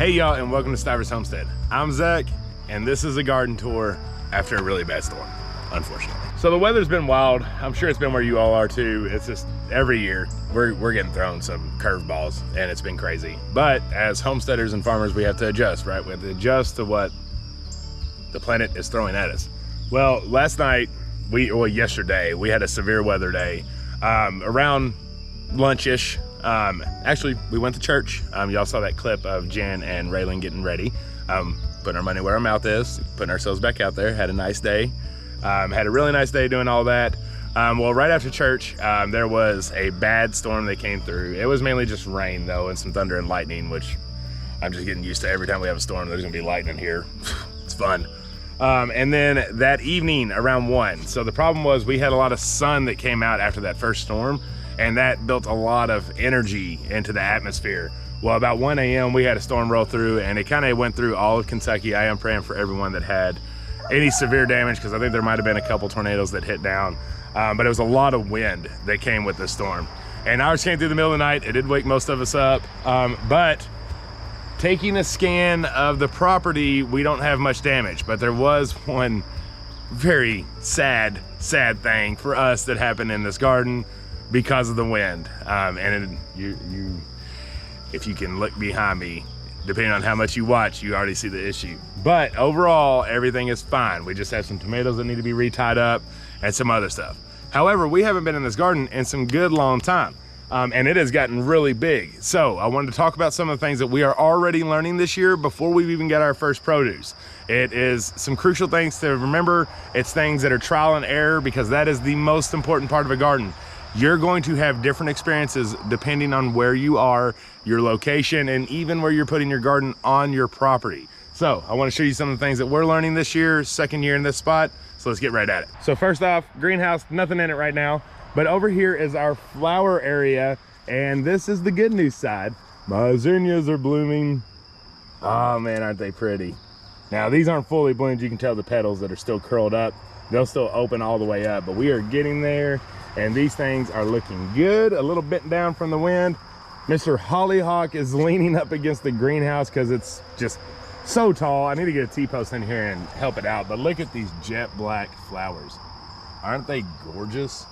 Hey y'all, and welcome to Stivers Homestead. I'm Zach, and this is a garden tour after a really bad storm, unfortunately. So the weather's been wild. I'm sure it's been where you all are too. It's just every year we're getting thrown some curveballs, and it's been crazy. But as homesteaders and farmers, we have to adjust, right? We have to adjust to what the planet is throwing at us. Well, yesterday, we had a severe weather day. Around lunch-ish, actually, we went to church. Y'all saw that clip of Jen and Raylan getting ready, putting our money where our mouth is, putting ourselves back out there. Had a nice day. Had a really nice day doing all that. Well, right after church, there was a bad storm that came through. It was mainly just rain though, and some thunder and lightning, which I'm just getting used to. Every time we have a storm, there's gonna be lightning here. It's fun. And then that evening around 1. So the problem was we had a lot of sun that came out after that first storm, and that built a lot of energy into the atmosphere. Well, about 1 a.m. we had a storm roll through, and it kind of went through all of Kentucky. I am praying for everyone that had any severe damage, because I think there might have been a couple tornadoes that hit down. But it was a lot of wind that came with the storm. And ours came through the middle of the night. It did wake most of us up. But taking a scan of the property, we don't have much damage, but there was one very sad thing for us that happened in this garden because of the wind. If you can look behind me, depending on how much you watch, you already see the issue. But overall, everything is fine. We just have some tomatoes that need to be re-tied up and some other stuff. However, we haven't been in this garden in some good long time. And it has gotten really big. So I wanted to talk about some of the things that we are already learning this year before we've even got our first produce. It is some crucial things to remember. It's things that are trial and error, because that is the most important part of a garden. You're going to have different experiences depending on where you are, your location, and even where you're putting your garden on your property. So I want to show you some of the things that we're learning this year, second year in this spot. So let's get right at it. So first off, greenhouse, nothing in it right now. But over here is our flower area, and this is the good news side. My zinnias are blooming. Oh man, aren't they pretty? Now these aren't fully bloomed. You can tell the petals that are still curled up. They'll still open all the way up, but we are getting there, and these things are looking good. A little bent down from the wind. Mr. Hollyhock is leaning up against the greenhouse because it's just so tall. I need to get a T-post in here and help it out, but look at these jet black flowers. Aren't they gorgeous?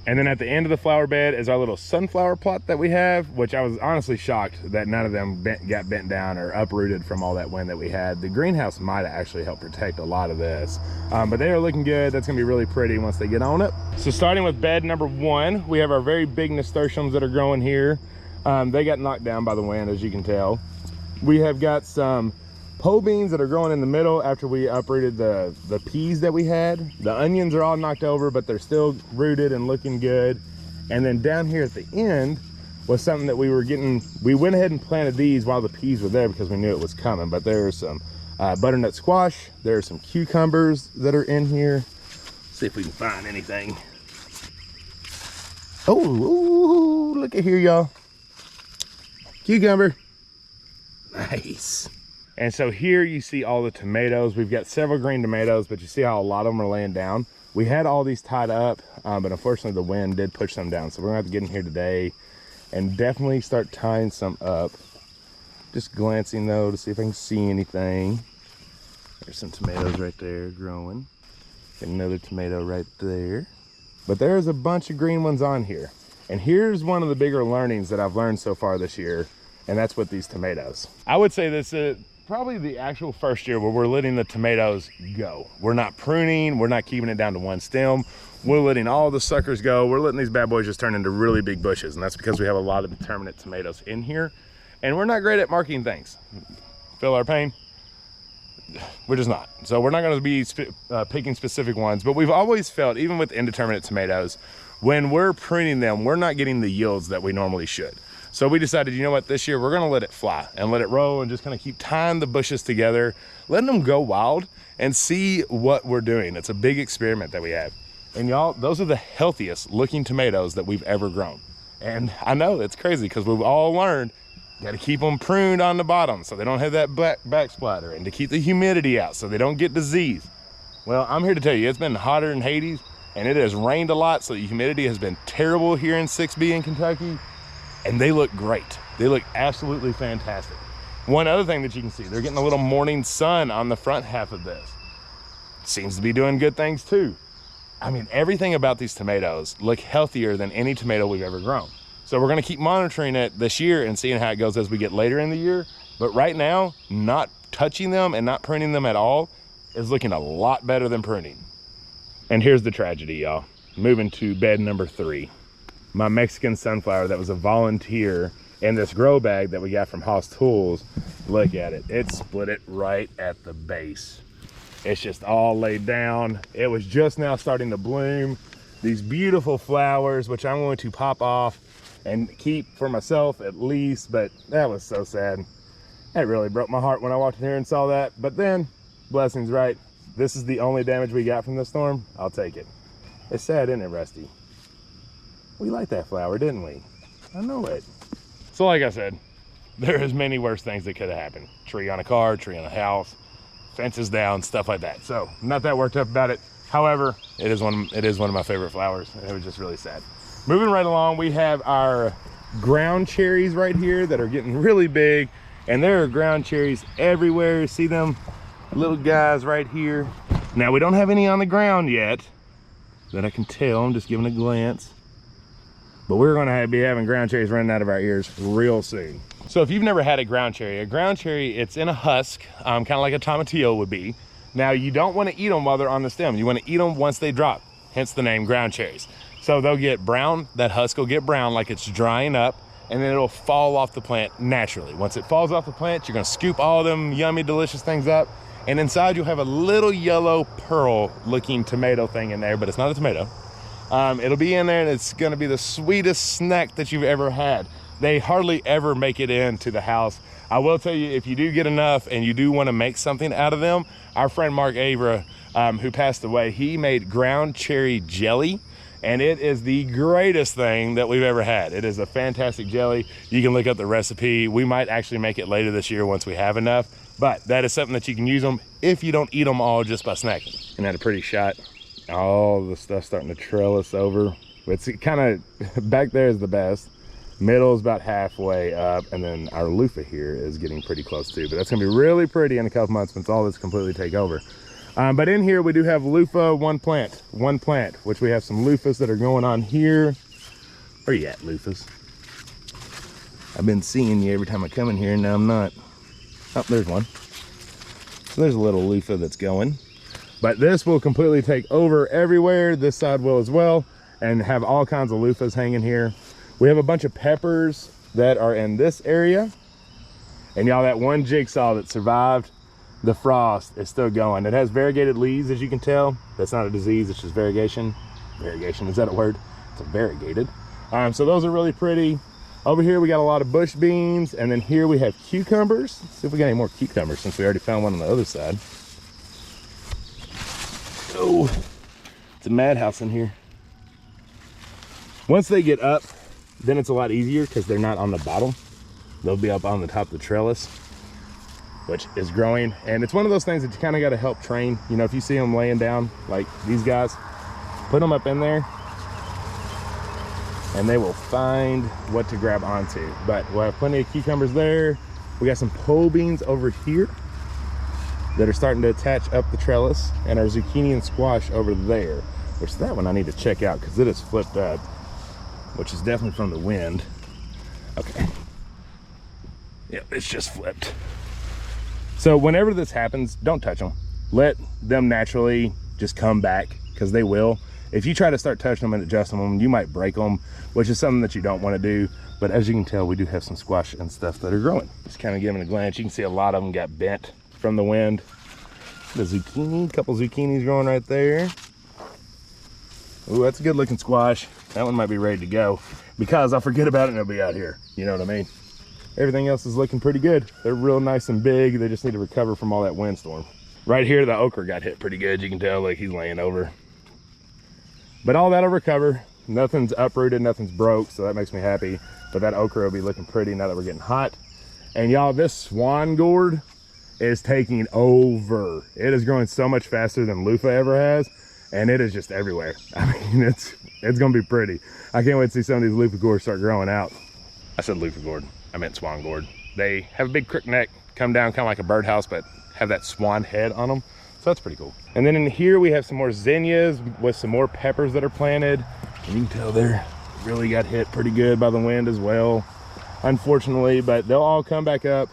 And then at the end of the flower bed is our little sunflower plot that we have, which I was honestly shocked that none of them got bent down or uprooted from all that wind that we had. The greenhouse might actually help protect a lot of this, but they are looking good. That's gonna be really pretty once they get on it. So starting with bed number 1, we have our very big nasturtiums that are growing here. They got knocked down by the wind, as you can tell. We have got some pole beans that are growing in the middle after we uprooted the peas that we had. The onions are all knocked over, but they're still rooted and looking good. And then down here at the end was something that we went ahead and planted these while the peas were there because we knew it was coming. But there's some butternut squash. There are some cucumbers that are in here. Let's see if we can find anything. Oh, look at here, y'all. Cucumber. Nice. And so here you see all the tomatoes. We've got several green tomatoes, but you see how a lot of them are laying down. We had all these tied up, but unfortunately the wind did push them down. So we're gonna have to get in here today and definitely start tying some up. Just glancing though to see if I can see anything. There's some tomatoes right there growing. Got another tomato right there. But there's a bunch of green ones on here. And here's one of the bigger learnings that I've learned so far this year, and that's with these tomatoes. I would say this is probably the actual first year where we're letting the tomatoes go. We're not pruning, we're not keeping it down to one stem. We're letting all the suckers go. We're letting these bad boys just turn into really big bushes, and that's because we have a lot of determinate tomatoes in here, and we're not great at marking things. Feel our pain? We're just not. So we're not gonna be picking specific ones, but we've always felt, even with indeterminate tomatoes, when we're pruning them, we're not getting the yields that we normally should. So we decided, you know what, this year we're gonna let it fly and let it roll and just kind of keep tying the bushes together, letting them go wild and see what we're doing. It's a big experiment that we have. And y'all, those are the healthiest looking tomatoes that we've ever grown. And I know it's crazy because we've all learned, got to keep them pruned on the bottom so they don't have that back splatter, and to keep the humidity out so they don't get disease. Well, I'm here to tell you, it's been hotter than Hades, and it has rained a lot, so the humidity has been terrible here in 6B in Kentucky. And they look great. They look absolutely fantastic. One other thing that you can see, they're getting a little morning sun on the front half of this. Seems to be doing good things too. I mean, everything about these tomatoes look healthier than any tomato we've ever grown. So we're gonna keep monitoring it this year and seeing how it goes as we get later in the year. But right now, not touching them and not pruning them at all is looking a lot better than pruning. And here's the tragedy, y'all. Moving to bed number 3. My Mexican sunflower that was a volunteer in this grow bag that we got from Haas Tools, look at it. It split it right at the base. It's just all laid down. It was just now starting to bloom. These beautiful flowers, which I'm going to pop off and keep for myself at least, but that was so sad. That really broke my heart when I walked in here and saw that. But then, blessings, right? This is the only damage we got from the storm. I'll take it. It's sad, isn't it, Rusty? We liked that flower, didn't we? I know it. So like I said, there is many worse things that could have happened. Tree on a car, tree on a house, fences down, stuff like that. So not that worked up about it. However, it is one of my favorite flowers, and it was just really sad. Moving right along, we have our ground cherries right here that are getting really big, and there are ground cherries everywhere. See them little guys right here? Now we don't have any on the ground yet that I can tell. I'm just giving a glance. But we're gonna be having ground cherries running out of our ears real soon. So if you've never had a ground cherry, it's in a husk, kind of like a tomatillo would be. Now you don't wanna eat them while they're on the stem. You wanna eat them once they drop, hence the name ground cherries. So they'll get brown, that husk will get brown like it's drying up, and then it'll fall off the plant naturally. Once it falls off the plant, you're gonna scoop all them yummy, delicious things up, and inside you'll have a little yellow pearl looking tomato thing in there, but it's not a tomato. It'll be in there, and it's gonna be the sweetest snack that you've ever had. They hardly ever make it into the house. I will tell you, if you do get enough and you do wanna make something out of them, our friend Mark Avra, who passed away, he made ground cherry jelly, and it is the greatest thing that we've ever had. It is a fantastic jelly. You can look up the recipe. We might actually make it later this year once we have enough, but that is something that you can use them if you don't eat them all just by snacking. Isn't that a pretty shot? All the stuff starting to trellis over. It's kind of, back there is the best. Middle is about halfway up, and then our loofah here is getting pretty close too, but that's gonna be really pretty in a couple months once all this completely take over. But in here we do have loofah one plant, which we have some loofahs that are going on here. Where you at, loofahs? I've been seeing you every time I come in here, and now I'm not. Oh, there's one. So there's a little loofah that's going. But this will completely take over everywhere. This side will as well, and have all kinds of loofahs hanging here. We have a bunch of peppers that are in this area. And y'all, that one jigsaw that survived the frost is still going. It has variegated leaves, as you can tell. That's not a disease, it's just variegation. Variegation, is that a word? It's a variegated. So those are really pretty. Over here we got a lot of bush beans, and then here we have cucumbers. Let's see if we got any more cucumbers, since we already found one on the other side. Oh, it's a madhouse in here. Once they get up, then it's a lot easier because they're not on the bottom. They'll be up on the top of the trellis, which is growing. And it's one of those things that you kind of got to help train. You know, if you see them laying down like these guys, put them up in there and they will find what to grab onto. But we'll have plenty of cucumbers there. We got some pole beans over here that are starting to attach up the trellis, and our zucchini and squash over there, which that one I need to check out because it is flipped up, which is definitely from the wind. Okay. Yep, it's just flipped. So whenever this happens, don't touch them. Let them naturally just come back, because they will. If you try to start touching them and adjusting them, you might break them, which is something that you don't want to do. But as you can tell, we do have some squash and stuff that are growing. Just kind of giving a glance. You can see a lot of them got bent from the wind. The zucchini, a couple zucchinis growing right there. Ooh, that's a good looking squash. That one might be ready to go, because I'll forget about it and it'll be out here. You know what I mean? Everything else is looking pretty good. They're real nice and big. They just need to recover from all that windstorm. Right here, the okra got hit pretty good. You can tell, like, he's laying over. But all that'll recover. Nothing's uprooted, nothing's broke, so that makes me happy. But that okra will be looking pretty now that we're getting hot. And y'all, this swan gourd is taking over. It is growing so much faster than loofah ever has, and it is just everywhere. I mean, it's gonna be pretty. I can't wait to see some of these loofah gourds start growing out. I said loofah gourd, I meant swan gourd. They have a big crook neck, come down kind of like a birdhouse, but have that swan head on them. So that's pretty cool. And then in here we have some more zinnias with some more peppers that are planted. And you can tell they're really got hit pretty good by the wind as well, unfortunately, but they'll all come back up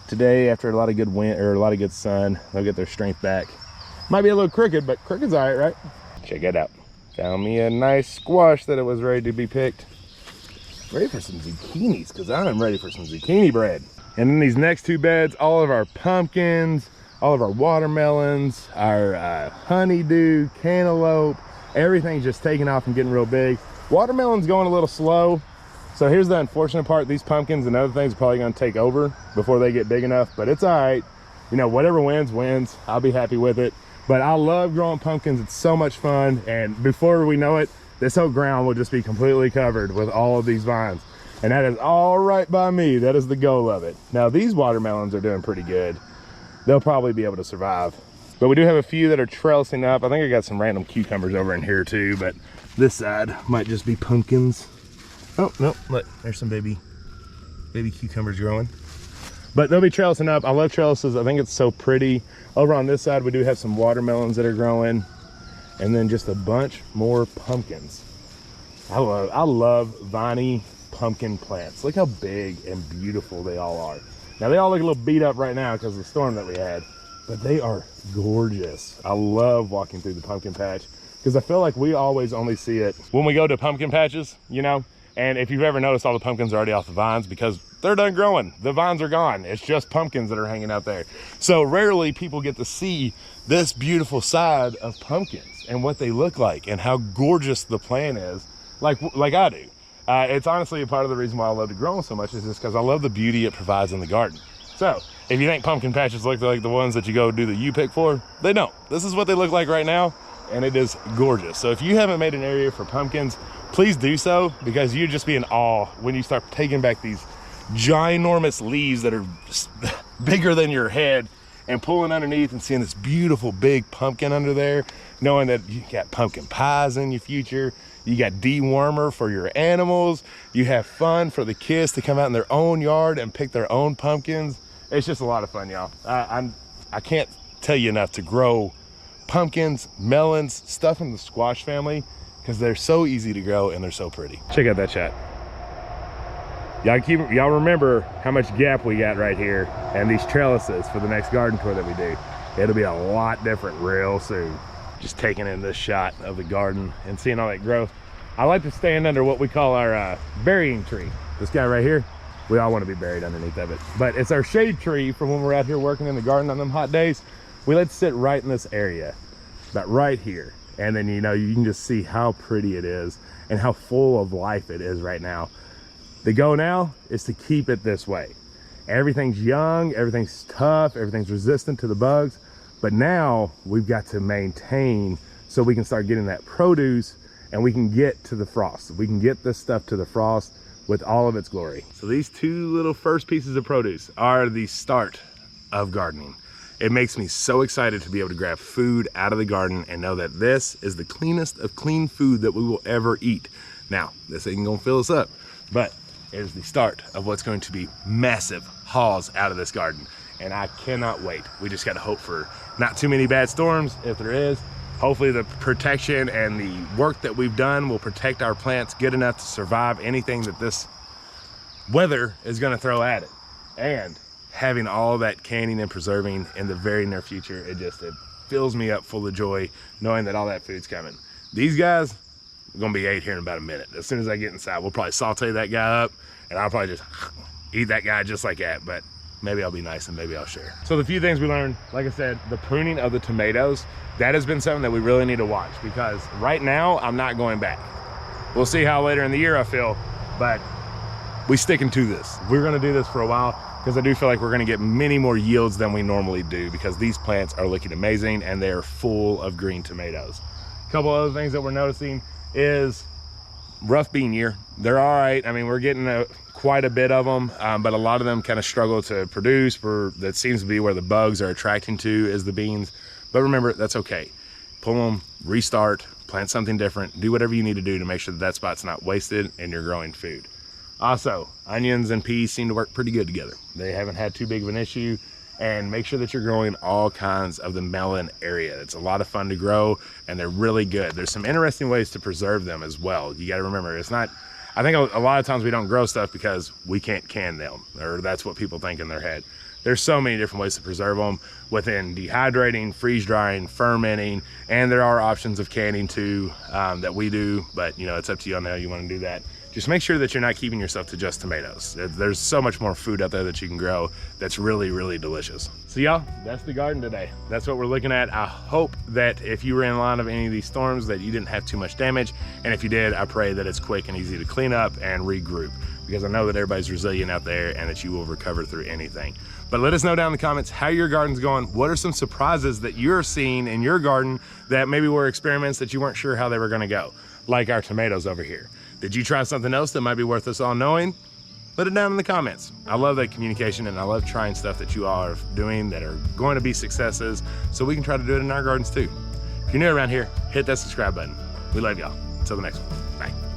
today after a lot of good wind or a lot of good sun. They'll get their strength back. Might be a little crooked, but crooked's all right, right? Check it out. Found me a nice squash that it was ready to be picked. Ready for some zucchinis, because I'm ready for some zucchini bread. And in these next two beds, all of our pumpkins, all of our watermelons, our honeydew, cantaloupe, everything's just taking off and getting real big. Watermelon's going a little slow. So here's the unfortunate part. These pumpkins and other things are probably gonna take over before they get big enough, but it's all right. You know, whatever wins, wins. I'll be happy with it. But I love growing pumpkins. It's so much fun. And before we know it, this whole ground will just be completely covered with all of these vines. And that is all right by me. That is the goal of it. Now these watermelons are doing pretty good. They'll probably be able to survive. But we do have a few that are trellising up. I think I got some random cucumbers over in here too, but this side might just be pumpkins. Oh, no, look, there's some baby cucumbers growing. But they'll be trellising up. I love trellises. I think it's so pretty. Over on this side, we do have some watermelons that are growing, and then just a bunch more pumpkins. I love viney pumpkin plants. Look how big and beautiful they all are. Now they all look a little beat up right now because of the storm that we had, but they are gorgeous. I love walking through the pumpkin patch because I feel like we always only see it when we go to pumpkin patches, you know? And if you've ever noticed, all the pumpkins are already off the vines because they're done growing. The vines are gone. It's just pumpkins that are hanging out there. So rarely people get to see this beautiful side of pumpkins and what they look like and how gorgeous the plant is, like I do. It's honestly a part of the reason why I love to grow them so much is just because I love the beauty it provides in the garden. So if you think pumpkin patches look like the ones that you go do the U-pick for, they don't. This is what they look like right now, and it is gorgeous. So if you haven't made an area for pumpkins, please do so, because you'd just be in awe when you start taking back these ginormous leaves that are bigger than your head and pulling underneath and seeing this beautiful big pumpkin under there, knowing that you got pumpkin pies in your future, you got dewormer for your animals, you have fun for the kids to come out in their own yard and pick their own pumpkins. It's just a lot of fun, y'all. I can't tell you enough to grow pumpkins, melons, stuff in the squash family, because they're so easy to grow and they're so pretty. Check out that shot. Y'all remember how much gap we got right here and these trellises for the next garden tour that we do. It'll be a lot different real soon. Just taking in this shot of the garden and seeing all that growth. I like to stand under what we call our burying tree. This guy right here, we all want to be buried underneath of it. But it's our shade tree for when we're out here working in the garden on them hot days. We let it sit right in this area, about right here. And then, you know, you can just see how pretty it is and how full of life it is right now. The goal now is to keep it this way. Everything's young, everything's tough, everything's resistant to the bugs, but now we've got to maintain so we can start getting that produce and we can get to the frost. We can get this stuff to the frost with all of its glory. So these two little first pieces of produce are the start of gardening. It makes me so excited to be able to grab food out of the garden and know that this is the cleanest of clean food that we will ever eat. Now, this ain't gonna fill us up, but it is the start of what's going to be massive hauls out of this garden. And I cannot wait. We just gotta hope for not too many bad storms. If there is, hopefully the protection and the work that we've done will protect our plants good enough to survive anything that this weather is gonna throw at it. And having all that canning and preserving in the very near future, it fills me up full of joy knowing that all that food's coming. These guys are gonna be ate here in about a minute. As soon as I get inside, we'll probably saute that guy up and I'll probably just eat that guy just like that, but maybe I'll be nice and maybe I'll share. So the few things we learned, like I said, the pruning of the tomatoes, that has been something that we really need to watch, because right now I'm not going back. We'll see how later in the year I feel, but we sticking to this. We're gonna do this for a while, because I do feel like we're gonna get many more yields than we normally do, because these plants are looking amazing and they're full of green tomatoes. A couple other things that we're noticing is rough bean year. They're all right. I mean, we're getting quite a bit of them, but a lot of them kind of struggle to produce. That seems to be where the bugs are attracting to, is the beans. But remember, that's okay. Pull them, restart, plant something different, do whatever you need to do to make sure that that spot's not wasted and you're growing food. Also, onions and peas seem to work pretty good together. They haven't had too big of an issue. And make sure that you're growing all kinds of the melon area. It's a lot of fun to grow and they're really good. There's some interesting ways to preserve them as well. You got to remember, it's not, I think a lot of times we don't grow stuff because we can't can them, or that's what people think in their head. There's so many different ways to preserve them within dehydrating, freeze drying, fermenting, and there are options of canning too that we do, but you know, it's up to you on how you want to do that. Just make sure that you're not keeping yourself to just tomatoes. There's so much more food out there that you can grow that's really, really delicious. So y'all, that's the garden today. That's what we're looking at. I hope that if you were in line of any of these storms that you didn't have too much damage. And if you did, I pray that it's quick and easy to clean up and regroup, because I know that everybody's resilient out there and that you will recover through anything. But let us know down in the comments how your garden's going. What are some surprises that you're seeing in your garden that maybe were experiments that you weren't sure how they were gonna go, like our tomatoes over here. Did you try something else that might be worth us all knowing? Let it down in the comments. I love that communication and I love trying stuff that you all are doing that are going to be successes so we can try to do it in our gardens too. If you're new around here, hit that subscribe button. We love y'all. Until the next one, bye.